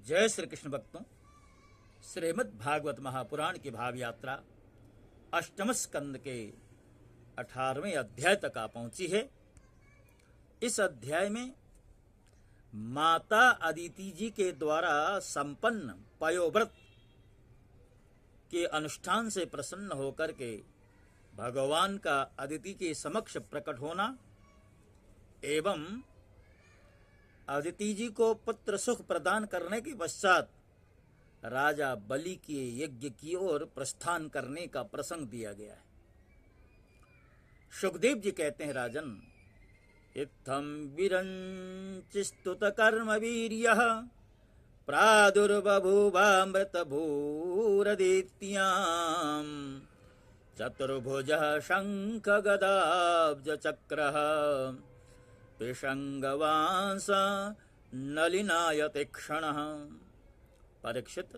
जय श्री कृष्ण भक्तों, श्रीमद् भागवत महापुराण की भाव यात्रा अष्टम स्कंद के 18वें अध्याय तक आ पहुंची है। इस अध्याय में माता अदिति जी के द्वारा संपन्न पयोव्रत के अनुष्ठान से प्रसन्न होकर के भगवान का अदिति के समक्ष प्रकट होना एवं अदिति जी को पुत्र सुख प्रदान करने के पश्चात राजा बलि के यज्ञ की ओर प्रस्थान करने का प्रसंग दिया गया है। सुखदेव जी कहते हैं, राजन, इत्थं विरंचिस्तुत कर्म वीर्यः प्रादुर्बभूवामृत भूरदित्यां चतुर्भुजः शंख गदाब्ज चक्रः पिशंगवांस नलिनायते क्षणः। परीक्षित,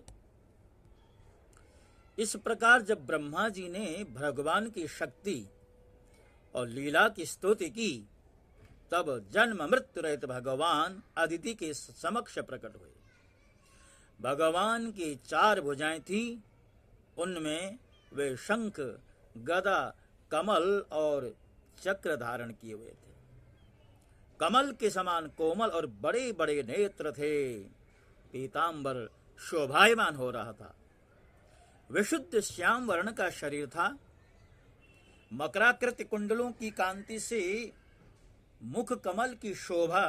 इस प्रकार जब ब्रह्मा जी ने भगवान की शक्ति और लीला की स्तुति की, तब जन्म मृत्यु रहित भगवान अदिति के समक्ष प्रकट हुए। भगवान की 4 भुजाएं थी, उनमें वे शंख, गदा, कमल और चक्र धारण किए हुए थे। कमल के समान कोमल और बड़े बड़े नेत्र थे। पीतांबर शोभायमान हो रहा था। विशुद्ध श्याम वर्ण का शरीर था। मकराकृति कुंडलों की कांति से मुख कमल की शोभा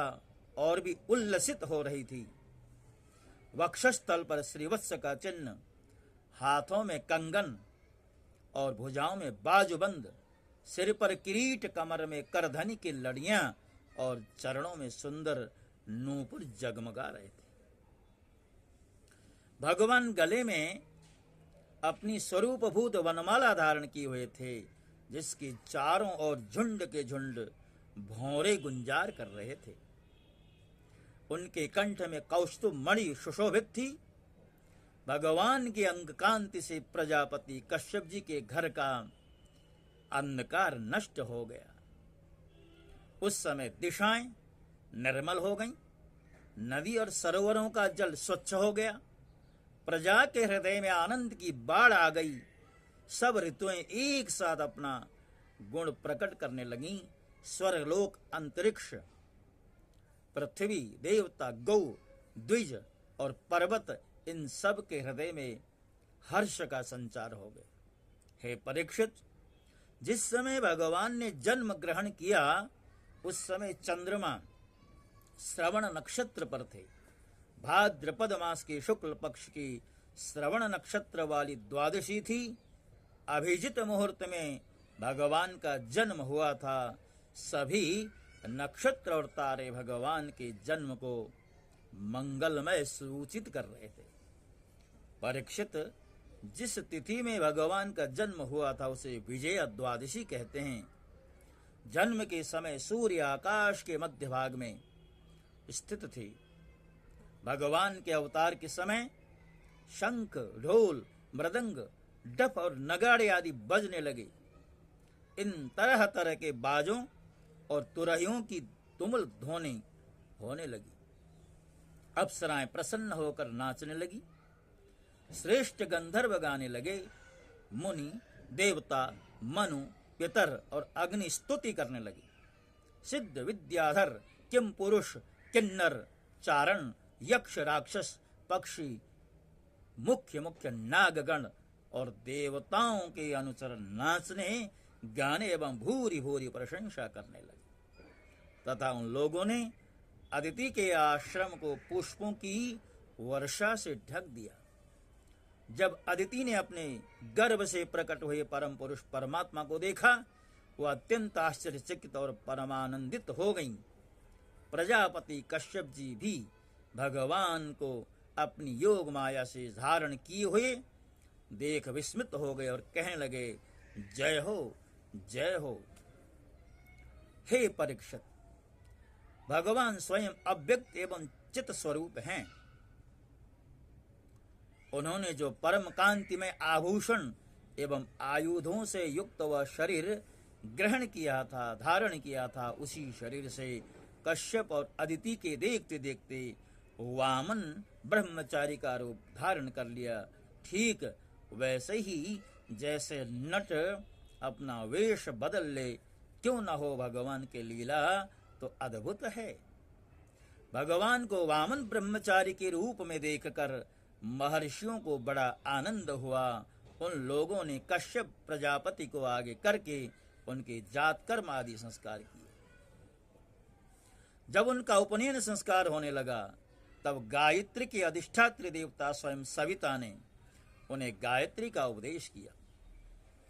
और भी उल्लसित हो रही थी। वक्षस्थल पर श्रीवत्स का चिन्ह, हाथों में कंगन और भुजाओं में बाजूबंद, सिर पर किरीट, कमर में करधनी की लड़ियां और चरणों में सुंदर नूपुर जगमगा रहे थे। भगवान गले में अपनी स्वरूपभूत वनमाला धारण किए हुए थे, जिसकी चारों ओर झुंड के झुंड भौरे गुंजार कर रहे थे। उनके कंठ में कौस्तुभ मणि सुशोभित थी। भगवान की अंग कांति से प्रजापति कश्यप जी के घर का अंधकार नष्ट हो गया। उस समय दिशाएं निर्मल हो गईं, नदी और सरोवरों का जल स्वच्छ हो गया। प्रजा के हृदय में आनंद की बाढ़ आ गई। सब ऋतुएं एक साथ अपना गुण प्रकट करने लगीं। स्वर्गलोक, अंतरिक्ष, पृथ्वी, देवता, गौ, द्विज और पर्वत, इन सब के हृदय में हर्ष का संचार हो गया। हे परीक्षित, जिस समय भगवान ने जन्म ग्रहण किया, उस समय चंद्रमा श्रवण नक्षत्र पर थे। भाद्रपद मास के शुक्ल पक्ष की श्रवण नक्षत्र वाली द्वादशी थी। अभिजित मुहूर्त में भगवान का जन्म हुआ था। सभी नक्षत्र और तारे भगवान के जन्म को मंगलमय सूचित कर रहे थे। परीक्षित, जिस तिथि में भगवान का जन्म हुआ था उसे विजया द्वादशी कहते हैं। जन्म के समय सूर्य आकाश के मध्य भाग में स्थित थे। भगवान के अवतार के समय शंख, ढोल, मृदंग, डफ और नगाड़े आदि बजने लगे। इन तरह तरह के बाजों और तुरहियों की तुमुल ध्वनि होने लगी। अप्सराएं प्रसन्न होकर नाचने लगी। श्रेष्ठ गंधर्व गाने लगे। मुनि, देवता, मनु, पितर और अग्नि स्तुति करने लगे। सिद्ध, विद्याधर, किम पुरुष, किन्नर, चारण, यक्ष, राक्षस, पक्षी, मुख्य मुख्य नागगण और देवताओं के अनुसार नाचने, गाने एवं भूरी भूरी प्रशंसा करने लगे। तथा उन लोगों ने अदिति के आश्रम को पुष्पों की वर्षा से ढक दिया। जब अदिति ने अपने गर्भ से प्रकट हुए परम पुरुष परमात्मा को देखा, वह अत्यंत आश्चर्यचकित और परमानंदित हो गईं। प्रजापति कश्यप जी भी भगवान को अपनी योग माया से धारण किए हुए देख विस्मित हो गए और कहने लगे, जय हो, जय हो। हे परीक्षित, भगवान स्वयं अव्यक्त एवं चित स्वरूप हैं। उन्होंने जो परम कांति में आभूषण एवं आयुधों से युक्त वह शरीर ग्रहण किया था, धारण किया था, उसी शरीर से कश्यप और अदिति के देखते देखते वामन ब्रह्मचारी का रूप धारण कर लिया। ठीक वैसे ही जैसे नट अपना वेश बदल ले, क्यों न हो भगवान के लीला तो अद्भुत है। भगवान को वामन ब्रह्मचारी के रूप में देखकर महर्षियों को बड़ा आनंद हुआ। उन लोगों ने कश्यप प्रजापति को आगे करके उनके जात कर्म आदि संस्कार किए। जब उनका उपनयन संस्कार होने लगा, तब गायत्री के अधिष्ठात्री देवता स्वयं सविता ने उन्हें गायत्री का उपदेश किया।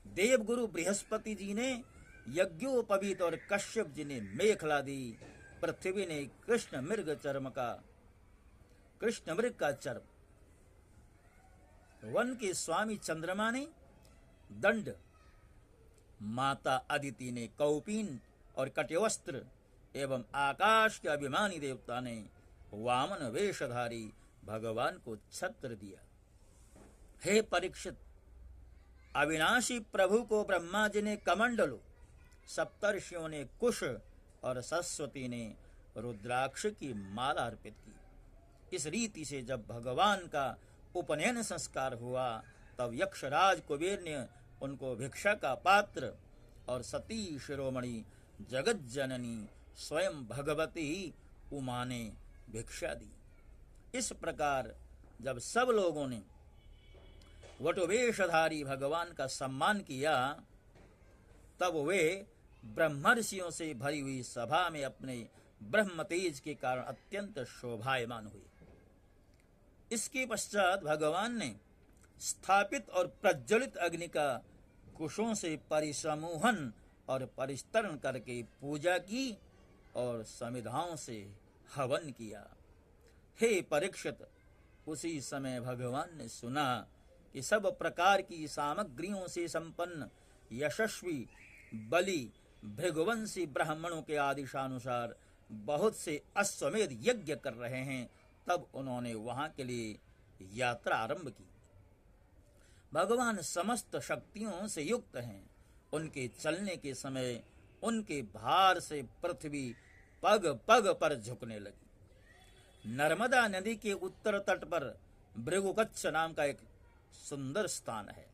देवगुरु बृहस्पति जी ने यज्ञोपवीत और कश्यप जी ने मेखला दी। पृथ्वी ने कृष्ण मृग का चर्म, वन के स्वामी चंद्रमा ने दंड, माता अदिति ने कौपीन और कटवस्त्र एवं आकाश के अभिमानी देवता ने वामन वेशधारी भगवान को छत्र दिया। हे परीक्षित, अविनाशी प्रभु को ब्रह्मा जी ने कमंडलू, सप्तर्षियों ने कुश और सरस्वती ने रुद्राक्ष की माला अर्पित की। इस रीति से जब भगवान का उपनयन संस्कार हुआ, तब यक्षराज कुबेर ने उनको भिक्षा का पात्र और सती शिरोमणि जगत जननी स्वयं भगवती उमा ने भिक्षा दी। इस प्रकार जब सब लोगों ने वटवेशधारी भगवान का सम्मान किया, तब वे ब्रह्मर्षियों से भरी हुई सभा में अपने ब्रह्म तेज के कारण अत्यंत शोभायमान हुए। इसके पश्चात भगवान ने स्थापित और प्रज्वलित अग्नि का कुशों से परिसमूहन और परिस्तरण करके पूजा की और समिधाओं से हवन किया। हे परीक्षित, उसी समय भगवान ने सुना कि सब प्रकार की सामग्रियों से संपन्न यशस्वी बलि भृगुवंशी ब्राह्मणों के आदेशानुसार बहुत से अश्वमेध यज्ञ कर रहे हैं। तब उन्होंने वहां के लिए यात्रा आरंभ की। भगवान समस्त शक्तियों से युक्त हैं। उनके चलने के समय उनके भार से पृथ्वी पग पग पर झुकने लगी। नर्मदा नदी के उत्तर तट पर भृगुकच्छ नाम का एक सुंदर स्थान है।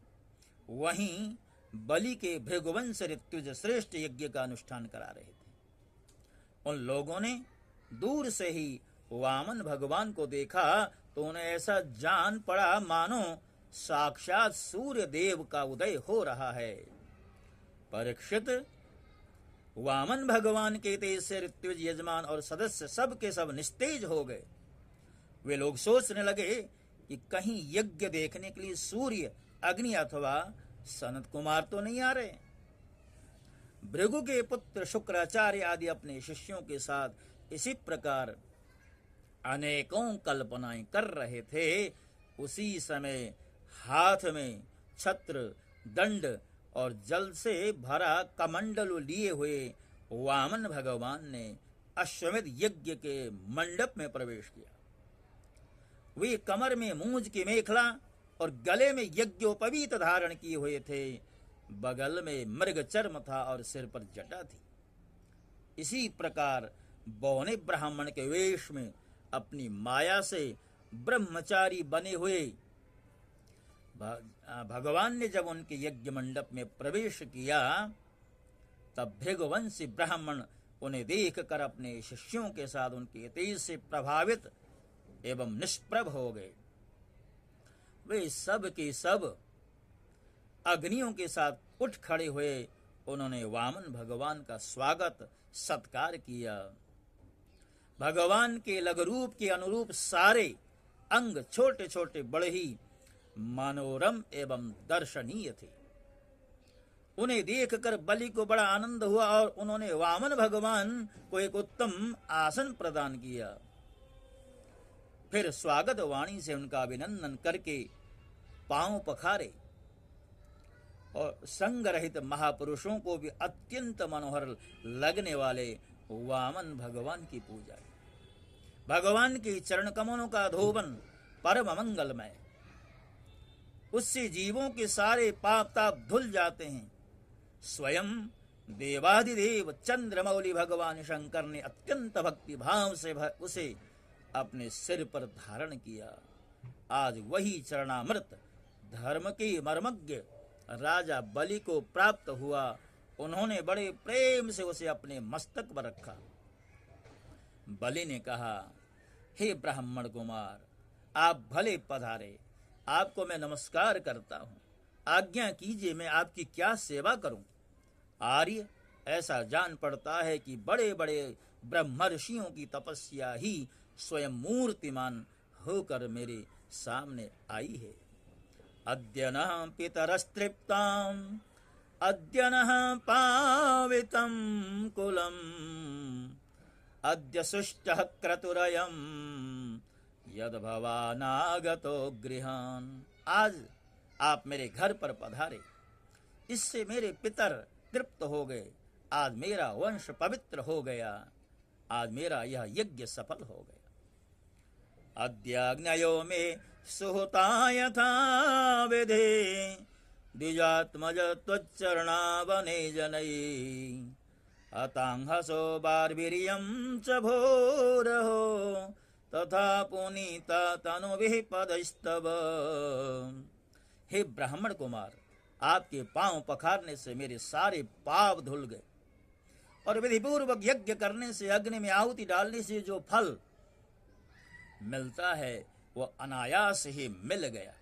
वहीं बलि के भृगुवंश ऋत्विज श्रेष्ठ यज्ञ का अनुष्ठान करा रहे थे। उन लोगों ने दूर से ही वामन भगवान को देखा तो उन्हें ऐसा जान पड़ा मानो साक्षात सूर्य देव का उदय हो रहा है। परीक्षित, वामन भगवान के तेज से ऋत्विज यजमान और सदस्य सब के सब निस्तेज हो गए। वे लोग सोचने लगे कि कहीं यज्ञ देखने के लिए सूर्य, अग्नि अथवा सनत कुमार तो नहीं आ रहे। भृगु के पुत्र शुक्राचार्य आदि अपने शिष्यों के साथ इसी प्रकार अनेकों कल्पनाएं कर रहे थे। उसी समय हाथ में छत्र, दंड और जल से भरा कमंडलू लिए हुए वामन भगवान ने अश्वमेध यज्ञ के मंडप में प्रवेश किया। वे कमर में मूंज की मेखला और गले में यज्ञोपवीत धारण किए हुए थे। बगल में मृग चर्म था और सिर पर जटा थी। इसी प्रकार बौने ब्राह्मण के वेश में अपनी माया से ब्रह्मचारी बने हुए भगवान ने जब उनके यज्ञ मंडप में प्रवेश किया, तब भृगुवंशी ब्राह्मण उन्हें देखकर अपने शिष्यों के साथ उनके तेज से प्रभावित एवं निष्प्रभ हो गए। वे सब के सब अग्नियों के साथ उठ खड़े हुए उन्होंने वामन भगवान का स्वागत सत्कार किया। भगवान के लघुरूप के अनुरूप सारे अंग छोटे छोटे बड़े ही मनोरम एवं दर्शनीय थे। उन्हें देखकर बलि को बड़ा आनंद हुआ और उन्होंने वामन भगवान को एक उत्तम आसन प्रदान किया। फिर स्वागत वाणी से उनका अभिनंदन करके पांव पखारे और संग रहित महापुरुषों को भी अत्यंत मनोहर लगने वाले वामन भगवान की पूजा की। भगवान के चरण कमलों का धोबन परम मंगलमय, उससे जीवों के सारे पाप ताप धुल जाते हैं। स्वयं देवाधिदेव चंद्रमौली भगवान शंकर ने अत्यंत भक्ति भाव से उसे अपने सिर पर धारण किया। आज वही चरणामृत धर्म के मर्मज्ञ राजा बलि को प्राप्त हुआ। उन्होंने बड़े प्रेम से उसे अपने मस्तक पर रखा। बलि ने कहा, हे ब्राह्मण कुमार, आप भले पधारे, आपको मैं नमस्कार करता हूँ। आज्ञा कीजिए, मैं आपकी क्या सेवा करूं? आर्य, ऐसा जान पड़ता है कि बड़े बड़े ब्रह्मर्षियों की तपस्या ही स्वयं मूर्तिमान होकर मेरे सामने आई है। अद्य नः पितरस्तृप्ताम्, अद्य नः पावितं कुलम्, अद्य सुष्टः क्रतुरयम् यद भवानागतो गृहान्। आज आप मेरे घर पर पधारे, इससे मेरे पितर तृप्त हो गए। आज मेरा वंश पवित्र हो गया, आज मेरा यह यज्ञ सफल हो गया। अद्याग्नयो मे सुहृता यथा विधे, द्विजात्मज त्वच्चरणावने जनैः, अतांहसो बार्बीर्यं च भोरहो, तथा पुनीता तनुभिः पदैस्तव। हे ब्राह्मण कुमार, आपके पांव पखारने से मेरे सारे पाप धुल गए, और विधिपूर्वक यज्ञ करने से, अग्नि में आहुति डालने से जो फल मिलता है वह अनायास ही मिल गया।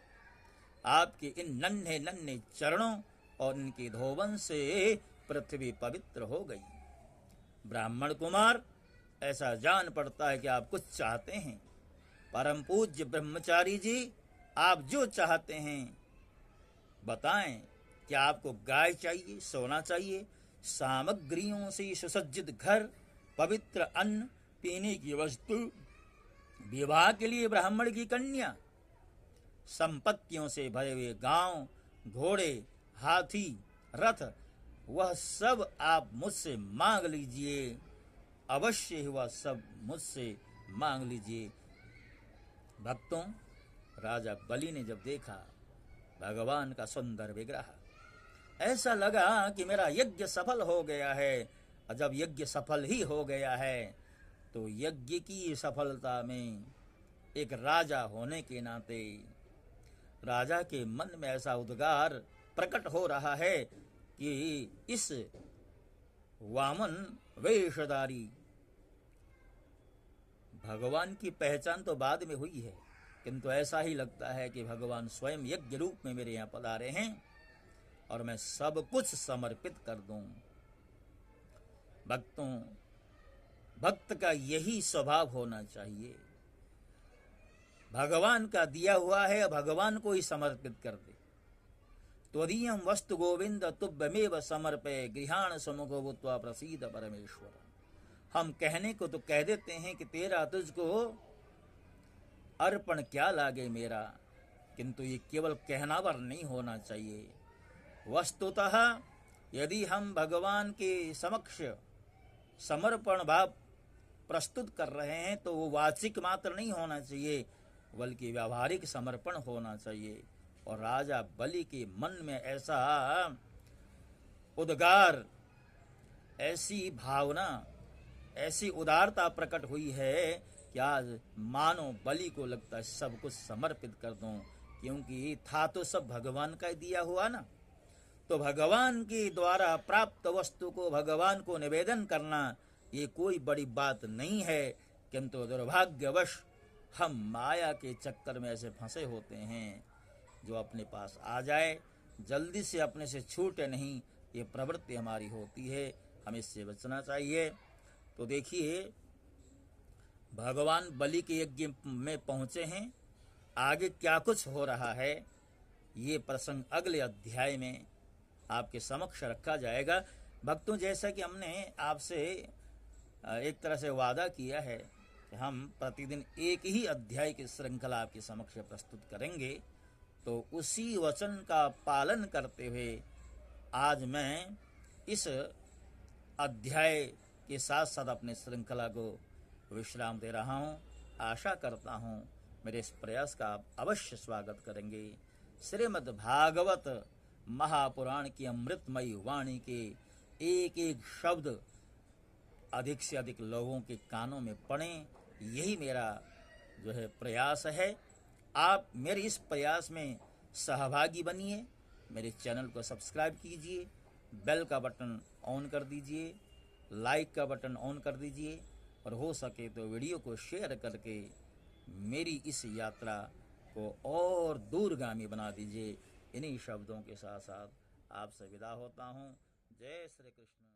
आपके इन नन्हे नन्हे चरणों और इनके धोवन से पृथ्वी पवित्र हो गई। ब्राह्मण कुमार, ऐसा जान पड़ता है कि आप कुछ चाहते हैं। परम पूज्य ब्रह्मचारी जी, आप जो चाहते हैं बताएं। क्या आपको गाय चाहिए, सोना चाहिए, सामग्रियों से सुसज्जित घर, पवित्र अन्न, पीने की वस्तु, विवाह के लिए ब्राह्मण की कन्या, संपत्तियों से भरे हुए गांव, घोड़े, हाथी, रथ, वह सब आप मुझसे मांग लीजिए, अवश्य ही वह सब मुझसे मांग लीजिए। भक्तों, राजा बलि ने जब देखा भगवान का सुंदर विग्रह, ऐसा लगा कि मेरा यज्ञ सफल हो गया है। और जब यज्ञ सफल ही हो गया है तो यज्ञ की सफलता में एक राजा होने के नाते राजा के मन में ऐसा उद्गार प्रकट हो रहा है कि इस वामन वेशधारी भगवान की पहचान तो बाद में हुई है, किंतु ऐसा ही लगता है कि भगवान स्वयं यज्ञ रूप में मेरे यहाँ पधारे हैं और मैं सब कुछ समर्पित कर दूं। भक्तों, भक्त का यही स्वभाव होना चाहिए। भगवान का दिया हुआ है, भगवान को ही समर्पित कर दे। त्वदीयं वस्तु गोविंद तुभ्यमेव समर्पय, गृहाण समुखो भूत्वा प्रसीद परमेश्वर। हम कहने को तो कह देते हैं कि तेरा तुझको अर्पण क्या लागे मेरा, किंतु ये केवल कहनावर नहीं होना चाहिए। वस्तुतः यदि हम भगवान के समक्ष समर्पण भाव प्रस्तुत कर रहे हैं तो वो वाचिक मात्र नहीं होना चाहिए, बल्कि व्यावहारिक समर्पण होना चाहिए। और राजा बलि के मन में ऐसा उद्गार, ऐसी भावना, ऐसी उदारता प्रकट हुई है कि आज मानो बलि को लगता है सब कुछ समर्पित कर दूं, क्योंकि था तो सब भगवान का दिया हुआ ना। तो भगवान के द्वारा प्राप्त वस्तु को भगवान को निवेदन करना ये कोई बड़ी बात नहीं है, किंतु दुर्भाग्यवश हम माया के चक्कर में ऐसे फंसे होते हैं। जो अपने पास आ जाए जल्दी से अपने से छूटे नहीं, ये प्रवृत्ति हमारी होती है, हमें इससे बचना चाहिए। तो देखिए, भगवान बलि के यज्ञ में पहुंचे हैं, आगे क्या कुछ हो रहा है ये प्रसंग अगले अध्याय में आपके समक्ष रखा जाएगा। भक्तों, जैसा कि हमने आपसे एक तरह से वादा किया है कि हम प्रतिदिन एक ही अध्याय की श्रृंखला आपके समक्ष प्रस्तुत करेंगे, तो उसी वचन का पालन करते हुए आज मैं इस अध्याय के साथ साथ अपने श्रृंखला को विश्राम दे रहा हूँ। आशा करता हूँ मेरे इस प्रयास का आप अवश्य स्वागत करेंगे। श्रीमद् भागवत महापुराण की अमृतमयी वाणी के एक एक शब्द अधिक से अधिक लोगों के कानों में पड़े, यही मेरा जो है प्रयास है। आप मेरे इस प्रयास में सहभागी बनिए, मेरे चैनल को सब्सक्राइब कीजिए, बेल का बटन ऑन कर दीजिए, लाइक का बटन ऑन कर दीजिए और हो सके तो वीडियो को शेयर करके मेरी इस यात्रा को और दूरगामी बना दीजिए। इन्हीं शब्दों के साथ साथ आपसे विदा होता हूँ। जय श्री कृष्ण।